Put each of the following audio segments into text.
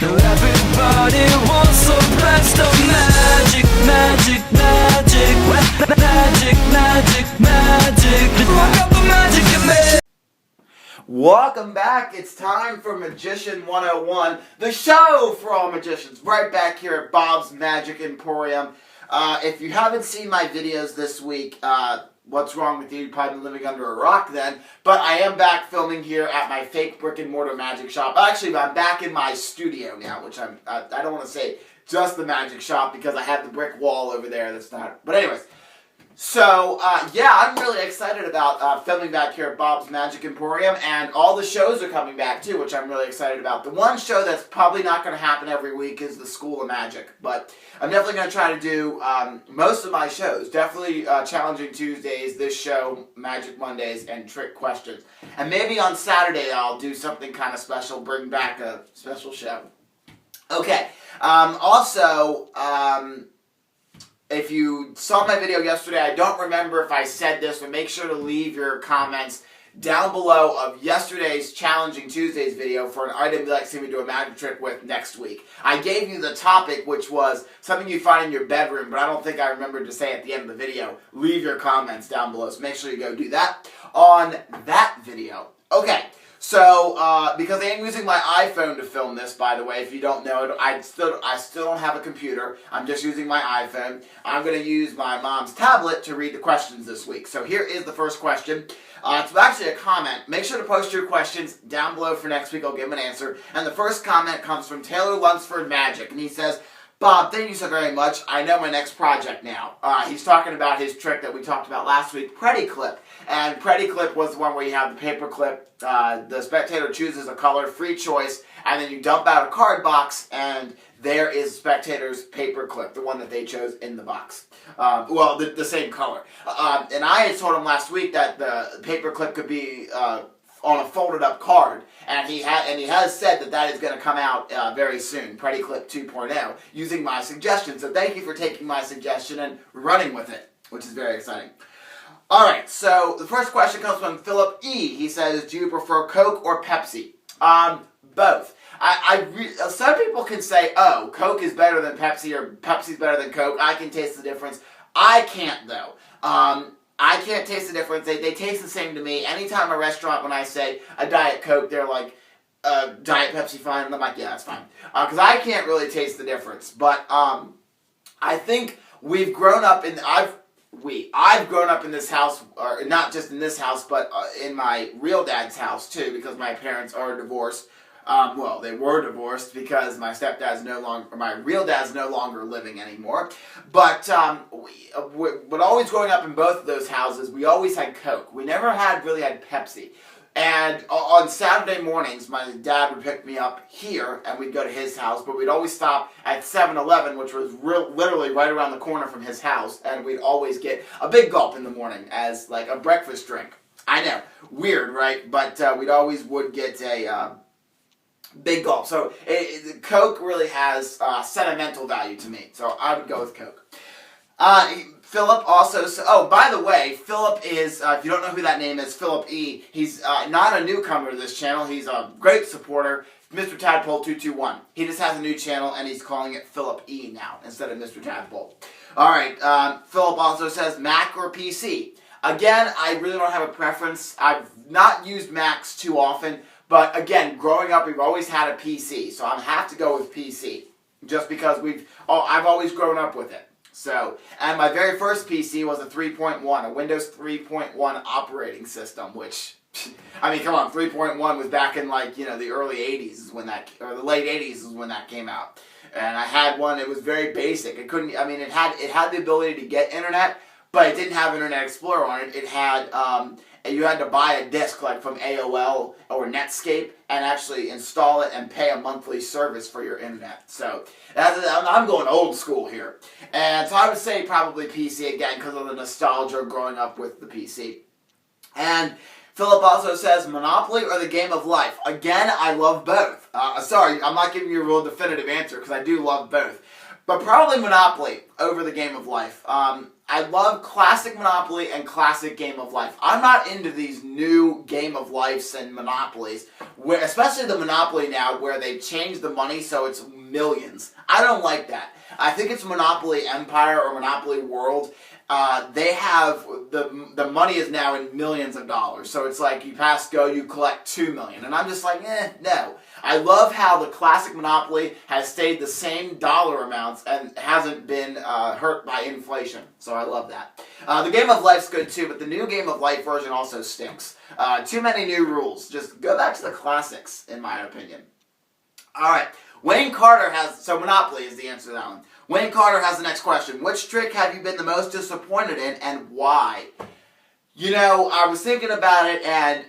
Now everybody wants some best of magic, magic, magic, magic, magic, magic. I got the magic in me. Welcome back. It's time for Magician 101, the show for all magicians, right back here at Bob's Magic Emporium. If you haven't seen my videos this week, what's wrong with you? You've probably been living under a rock then. But I am back filming here at my fake brick and mortar magic shop. Actually, I'm back in my studio now, which I don't want to say just the magic shop because I have the brick wall over there that's not. But anyways. So, yeah, I'm really excited about filming back here at Bob's Magic Emporium, and all the shows are coming back, too, which I'm really excited about. The one show that's probably not going to happen every week is the School of Magic, but I'm definitely going to try to do most of my shows. Definitely Challenging Tuesdays, this show, Magic Mondays, and Trick Questions. And maybe on Saturday I'll do something kind of special, bring back a special show. Okay, if you saw my video yesterday, I don't remember if I said this, but make sure to leave your comments down below of yesterday's Challenging Tuesdays video for an item you'd like to see me do a magic trick with next week. I gave you the topic, which was something you find in your bedroom, but I don't think I remembered to say at the end of the video. Leave your comments down below, so make sure you go do that on that video. Okay. So, because I am using my iPhone to film this, by the way, if you don't know it, I still don't have a computer. I'm just using my iPhone. I'm going to use my mom's tablet to read the questions this week. So here is the first question. It's actually a comment. Make sure to post your questions down below for next week. I'll give them an answer. And the first comment comes from Taylor Lunsford Magic, and he says, Bob, thank you so very much. I know my next project now. He's talking about his trick that we talked about last week, Pretty Clip. And Pretty Clip was the one where you have the paper clip. The spectator chooses a color, free choice, and then you dump out a card box, and there is spectator's paper clip, the one that they chose in the box. Well, the same color. And I had told him last week that the paper clip could be on a folded up card, and he has said that is going to come out very soon, Pretty Clip 2.0, using my suggestion. So thank you for taking my suggestion and running with it, which is very exciting. Alright, so the first question comes from Philip E. He says, do you prefer Coke or Pepsi? Both. Some people can say, oh, Coke is better than Pepsi or Pepsi's better than Coke. I can taste the difference. I can't, though. I can't taste the difference. They taste the same to me. Anytime a restaurant, when I say a Diet Coke, they're like, Diet Pepsi fine? And I'm like, yeah, that's fine. Because I can't really taste the difference. But I think we've grown up in... I've grown up in this house, or not just in this house, but in my real dad's house, too, because my parents are divorced. Well, they were divorced because my my real dad's no longer living anymore. But always growing up in both of those houses, we always had Coke. We never really had Pepsi. And on Saturday mornings, my dad would pick me up here, and we'd go to his house, but we'd always stop at 7-Eleven, which was literally right around the corner from his house, and we'd always get a big gulp in the morning as like a breakfast drink. I know, weird, right? But we'd always get a big gulp. So Coke really has sentimental value to me, so I would go with Coke. Philip also, by the way, Philip is, if you don't know who that name is, Philip E. He's not a newcomer to this channel. He's a great supporter, Mr. Tadpole 221. He just has a new channel, and he's calling it Philip E. now, instead of Mr. Tadpole. Alright, Philip also says Mac or PC. Again, I really don't have a preference. I've not used Macs too often, but again, growing up, we've always had a PC, so I have to go with PC, just because I've always grown up with it. So, and my very first PC was a 3.1, a Windows 3.1 operating system, which, I mean, come on, 3.1 was back in, like, you know, the early 80s is when that, or the late 80s is when that came out. And I had one, it was very basic. It couldn't, I mean, it had the ability to get internet, but it didn't have Internet Explorer on it. It had, you had to buy a disk, like, from AOL or Netscape, and actually install it and pay a monthly service for your internet. So, I'm going old school here. And so I would say probably PC again, because of the nostalgia growing up with the PC. And Philip also says, Monopoly or the Game of Life? Again, I love both. Sorry, I'm not giving you a real definitive answer, because I do love both. But probably Monopoly over the Game of Life. I love classic Monopoly and classic Game of Life. I'm not into these new Game of Lifes and Monopolies, where, especially the Monopoly now, where they've changed the money so it's millions. I don't like that. I think it's Monopoly Empire or Monopoly World. They have, the money is now in millions of dollars. So it's like you pass go, you collect $2 million. And I'm just like, no. I love how the classic Monopoly has stayed the same dollar amounts and hasn't been hurt by inflation. So I love that. The Game of Life's good too, but the new Game of Life version also stinks. Too many new rules. Just go back to the classics, in my opinion. Alright, Wayne Carter has, so Monopoly is the answer to that one. Wayne Carter has the next question. Which trick have you been the most disappointed in and why? You know, I was thinking about it and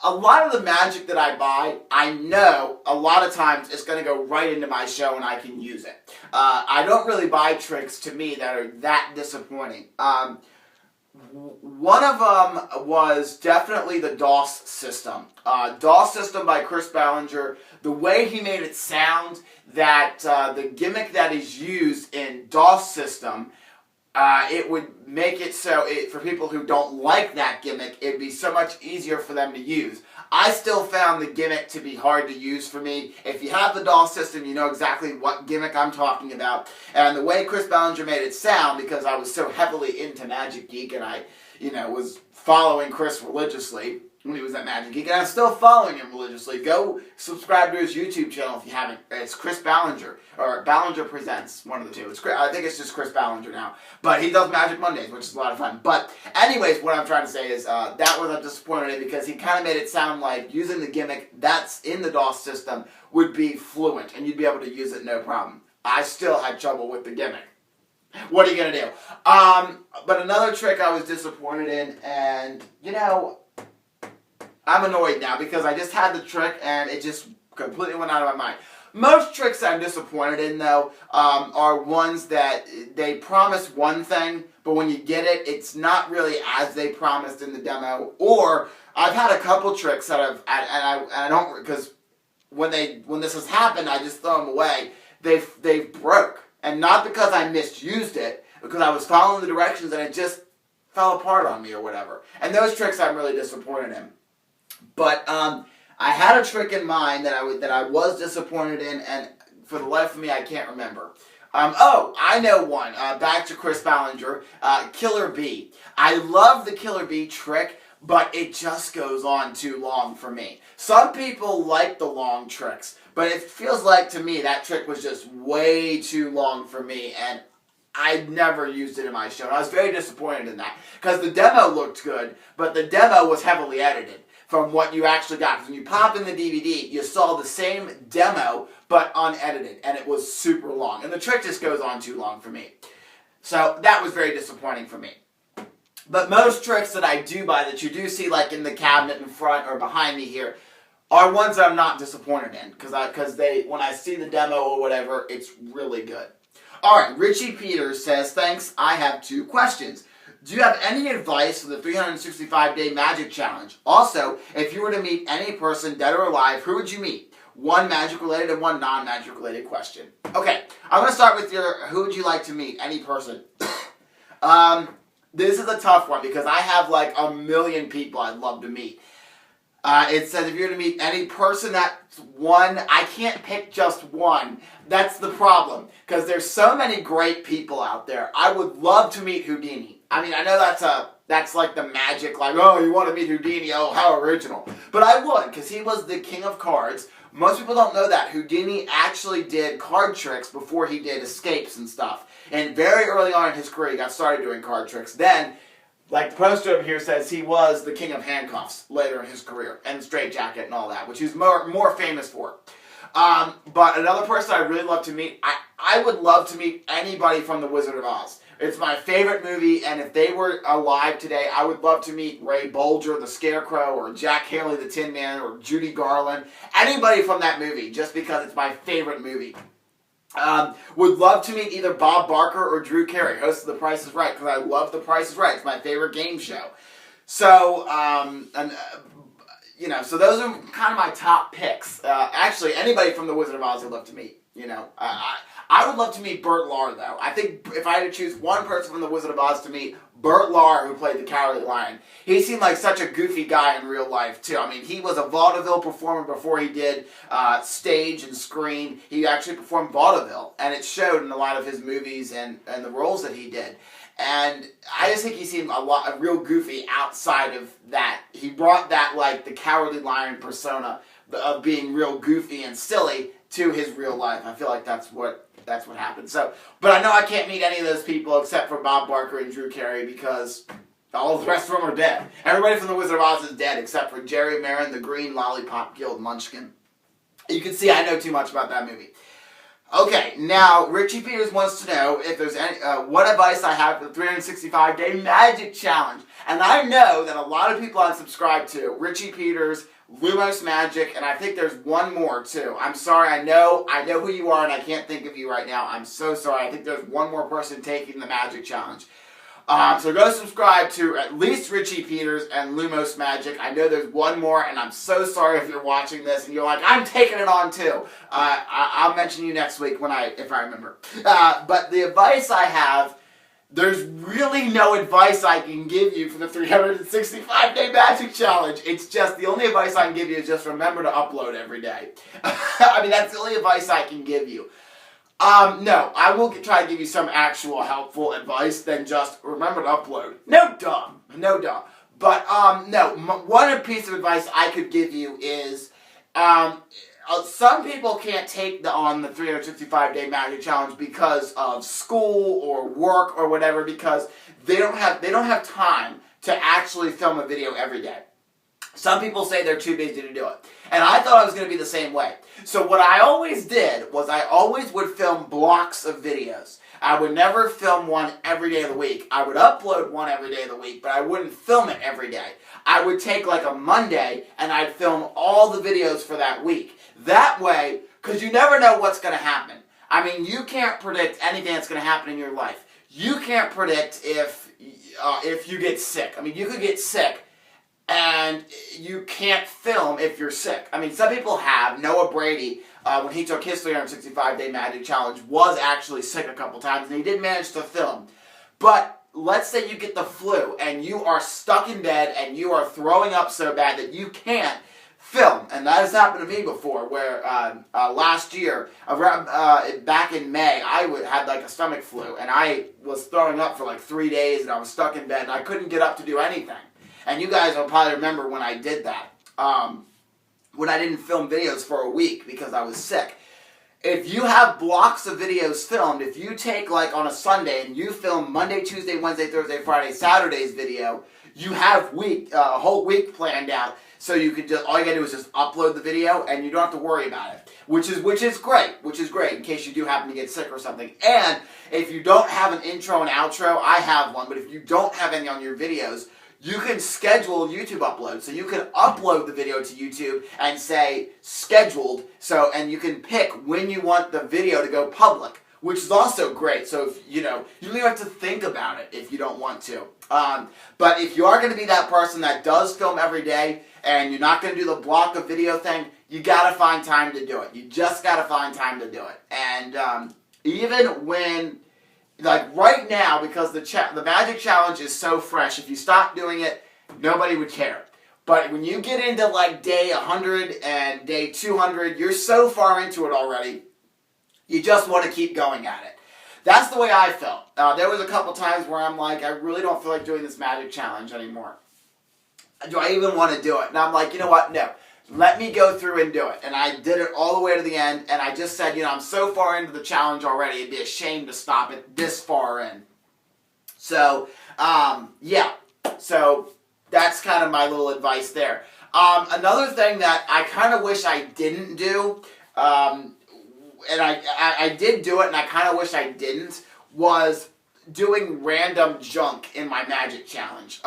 a lot of the magic that I buy, I know a lot of times it's going to go right into my show and I can use it. I don't really buy tricks to me that are that disappointing. One of them was definitely the DOS system. DOS system by Chris Ballinger. The way he made it sound, that the gimmick that is used in DOS system, it would make it so, for people who don't like that gimmick, it'd be so much easier for them to use. I still found the gimmick to be hard to use for me. If you have the DOS system, you know exactly what gimmick I'm talking about. And the way Chris Ballinger made it sound, because I was so heavily into Magic Geek and I, was following Chris religiously when he was at Magic Geek, and I'm still following him religiously. Go subscribe to his YouTube channel if you haven't. It's Chris Ballinger, or Ballinger Presents, one of the two. I think it's just Chris Ballinger now. But he does Magic Mondays, which is a lot of fun. But anyways, what I'm trying to say is that was a disappointment because he kind of made it sound like using the gimmick that's in the DOS system would be fluent, and you'd be able to use it no problem. I still had trouble with the gimmick. What are you going to do? But another trick I was disappointed in, and, I'm annoyed now because I just had the trick and it just completely went out of my mind. Most tricks I'm disappointed in, though, are ones that they promise one thing, but when you get it, it's not really as they promised in the demo. Or I've had a couple tricks that I don't, because when this has happened, I just throw them away. They've broke, and not because I misused it, because I was following the directions and it just fell apart on me or whatever. And those tricks I'm really disappointed in. But I had a trick in mind that I was disappointed in, and for the life of me, I can't remember. I know one. Back to Chris Ballinger, Killer Bee. I love the Killer Bee trick, but it just goes on too long for me. Some people like the long tricks, but it feels like to me that trick was just way too long for me, and I never used it in my show. And I was very disappointed in that, because the demo looked good, but the demo was heavily edited from what you actually got. Because when you pop in the DVD, you saw the same demo, but unedited, and it was super long. And the trick just goes on too long for me. So that was very disappointing for me. But most tricks that I do buy, that you do see like in the cabinet in front or behind me here, are ones I'm not disappointed in. Because when I see the demo or whatever, it's really good. Alright, Richie Peters says, thanks, I have 2 questions. Do you have any advice for the 365-day Magic Challenge? Also, if you were to meet any person, dead or alive, who would you meet? One magic-related and one non-magic-related question. Okay, I'm going to start with who would you like to meet? Any person. This is a tough one because I have like a million people I'd love to meet. It says if you're to meet any person, that's one. I can't pick just one. That's the problem. Because there's so many great people out there. I would love to meet Houdini. I mean, I know that's like the magic, like, oh, you want to meet Houdini, oh, how original. But I would, because he was the king of cards. Most people don't know that. Houdini actually did card tricks before he did escapes and stuff. And very early on in his career, he got started doing card tricks. Then, like the poster over here says, he was the king of handcuffs later in his career, and straitjacket and all that, which he's more famous for. But another person I really love to meet, I would love to meet anybody from The Wizard of Oz. It's my favorite movie, and if they were alive today, I would love to meet Ray Bolger, the Scarecrow, or Jack Haley, the Tin Man, or Judy Garland. Anybody from that movie, just because it's my favorite movie. Would love to meet either Bob Barker or Drew Carey, host of The Price is Right, because I love The Price is Right. It's my favorite game show. So, so those are kind of my top picks. Actually, anybody from The Wizard of Oz I'd love to meet. I would love to meet Bert Lahr, though. I think if I had to choose one person from The Wizard of Oz to meet, Bert Lahr, who played the Cowardly Lion. He seemed like such a goofy guy in real life, too. I mean, he was a vaudeville performer before he did stage and screen. He actually performed vaudeville, and it showed in a lot of his movies and the roles that he did. And I just think he seemed a real goofy outside of that. He brought that, like, the Cowardly Lion persona of being real goofy and silly to his real life. I feel like that's what happened. So, but I know I can't meet any of those people except for Bob Barker and Drew Carey because all the rest of them are dead. Everybody from The Wizard of Oz is dead except for Jerry Marin, the Green Lollipop Guild Munchkin. You can see I know too much about that movie. Okay, now Richie Peters wants to know if there's any what advice I have for the 365-day magic challenge. And I know that a lot of people unsubscribe to Richie Peters, Lumos Magic, and I think there's one more too. I'm sorry, I know who you are and I can't think of you right now. I'm so sorry. I think there's one more person taking the magic challenge. So go subscribe to at least Richie Peters and Lumos Magic. I know there's one more, and I'm so sorry if you're watching this and you're like, I'm taking it on too. I'll mention you next week if I remember. But the advice I have, there's really no advice I can give you for the 365-day magic challenge. It's just, the only advice I can give you is just remember to upload every day. I mean, that's the only advice I can give you. No, I will try to give you some actual helpful advice than just remember to upload. No duh. But, no, one piece of advice I could give you is, some people can't take on the 365-day magic challenge because of school or work or whatever, because they don't have time to actually film a video every day. Some people say they're too busy to do it. And I thought I was going to be the same way. So what I always did was I always would film blocks of videos. I would never film one every day of the week. I would upload one every day of the week, but I wouldn't film it every day. I would take like a Monday and I'd film all the videos for that week. That way, because you never know what's going to happen. I mean, you can't predict anything that's going to happen in your life. You can't predict if you get sick. I mean, you could get sick and you can't film if you're sick. I mean, some people have. Noah Brady, when he took his 365-day magic challenge, was actually sick a couple times, and he did manage to film. But let's say you get the flu, and you are stuck in bed, and you are throwing up so bad that you can't film. And that has happened to me before, where last year, back in May, I had like a stomach flu, and I was throwing up for like 3 days, and I was stuck in bed, and I couldn't get up to do anything. And you guys will probably remember when I did that, when I didn't film videos for a week because I was sick. If you have blocks of videos filmed, if you take like on a Sunday and you film Monday, Tuesday, Wednesday, Thursday, Friday, Saturday's video, you have a whole week planned out. So you could all you gotta do is just upload the video and you don't have to worry about it. Which is great in case you do happen to get sick or something. And if you don't have an intro and outro, I have one, but if you don't have any on your videos, you can schedule YouTube uploads. So you can upload the video to YouTube and say scheduled, and you can pick when you want the video to go public, which is also great. So if, you don't even have to think about it if you don't want to. But if you are going to be that person that does film every day and you're not going to do the block of video thing, you got to find time to do it. You just got to find time to do it. And even when, like right now, because the Magic Challenge is so fresh, if you stop doing it, nobody would care. But when you get into like day 100 and day 200, you're so far into it already, you just want to keep going at it. That's the way I felt. There was a couple times where I'm like, I really don't feel like doing this Magic Challenge anymore. Do I even want to do it? And I'm like, you know what? No. Let me go through and do it. And I did it all the way to the end, and I just said, I'm so far into the challenge already, it'd be a shame to stop it this far in. So, yeah. So, that's kind of my little advice there. Another thing that I kind of wish I didn't do, and I did do it, and I kind of wish I didn't, was doing random junk in my Magic Challenge.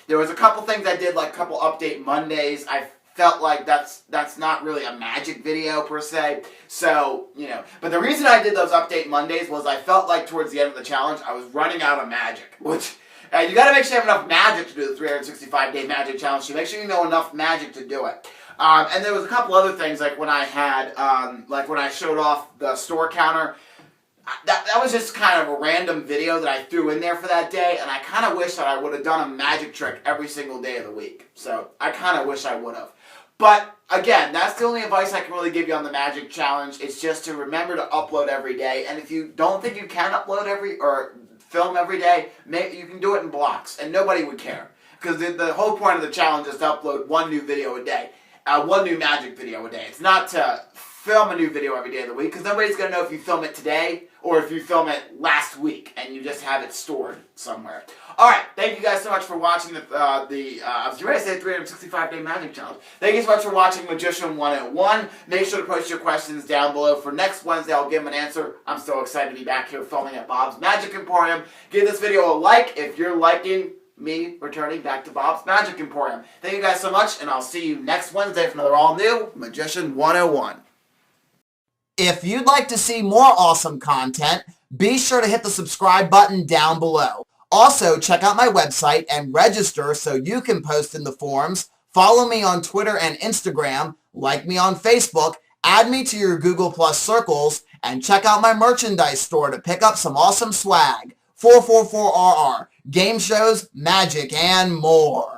There was a couple things I did, like a couple Update Mondays. I felt like that's not really a magic video per se. So, But the reason I did those Update Mondays was I felt like towards the end of the challenge I was running out of magic. Which, you gotta make sure you have enough magic to do the 365-day Magic Challenge. So make sure you know enough magic to do it. And there was a couple other things, like when I had, like when I showed off the store counter. that was just kind of a random video that I threw in there for that day, and I kind of wish that I would have done a magic trick every single day of the week. So I kind of wish I would have. But again, that's the only advice I can really give you on the magic challenge. It's just to remember to upload every day, and if you don't think you can upload or film every day, you can do it in blocks, and nobody would care. Because the whole point of the challenge is to upload one new video a day, one new magic video a day. It's not to film a new video every day of the week, because nobody's going to know if you film it today or if you film it last week and you just have it stored somewhere. Alright, thank you guys so much for watching I was ready to say 365-day magic challenge. Thank you so much for watching Magician 101. Make sure to post your questions down below. For next Wednesday, I'll give them an answer. I'm so excited to be back here filming at Bob's Magic Emporium. Give this video a like if you're liking me returning back to Bob's Magic Emporium. Thank you guys so much, and I'll see you next Wednesday for another all-new Magician 101. If you'd like to see more awesome content, be sure to hit the subscribe button down below. Also, check out my website and register so you can post in the forums. Follow me on Twitter and Instagram, like me on Facebook, add me to your Google Plus circles, and check out my merchandise store to pick up some awesome swag. 444RR, game shows, magic, and more.